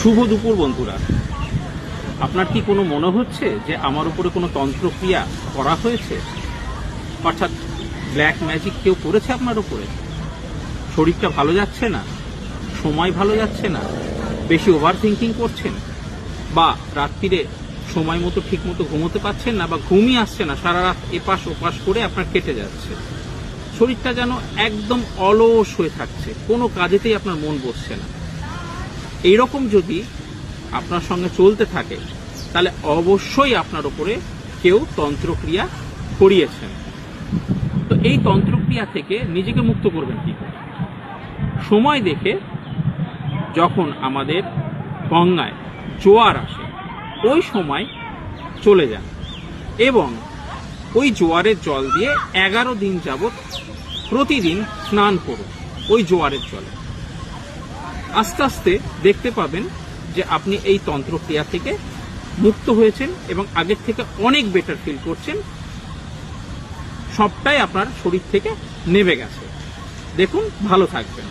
শুভ দুপুর বন্ধুরা। আপনার কি কোনো মনে হচ্ছে যে আমার উপরে কোনো তন্ত্রক্রিয়া করা হয়েছে, অর্থাৎ ব্ল্যাক ম্যাজিক কেউ করেছে আপনার উপরে? শরীরটা ভালো যাচ্ছে না, সময় ভালো যাচ্ছে না, বেশি ওভার থিঙ্কিং করছেন, বা রাত্রিরে সময় মতো ঠিক মতো ঘুমোতে পারছেন না, বা ঘুমই আসছে না, সারা রাত এপাশ ওপাশ করে আপনার কেটে যাচ্ছে, শরীরটা যেন একদম অলস হয়ে থাকছে, কোনো কাজেতেই আপনার মন বসছে না। এইরকম যদি আপনার সঙ্গে চলতে থাকে তাহলে অবশ্যই আপনার উপরে কেউ তন্ত্রক্রিয়া করিয়েছেন। তো এই তন্ত্রক্রিয়া থেকে নিজেকে মুক্ত করবেন কি করে? সময় দেখে যখন আমাদের গঙ্গায় জোয়ার আসে ওই সময় চলে যান এবং ওই জোয়ারের জল দিয়ে 11 দিন যাবৎ প্রতিদিন স্নান করুন ওই জোয়ারের জলে। আস্তে আস্তে দেখতে পাবেন যে আপনি এই তন্ত্রক্রিয়া থেকে মুক্ত হয়েছেন এবং আগের থেকে অনেক বেটার ফিল করছেন, সবটাই আপনার শরীর থেকে নেমে গেছে। দেখুন, ভালো থাকবেন।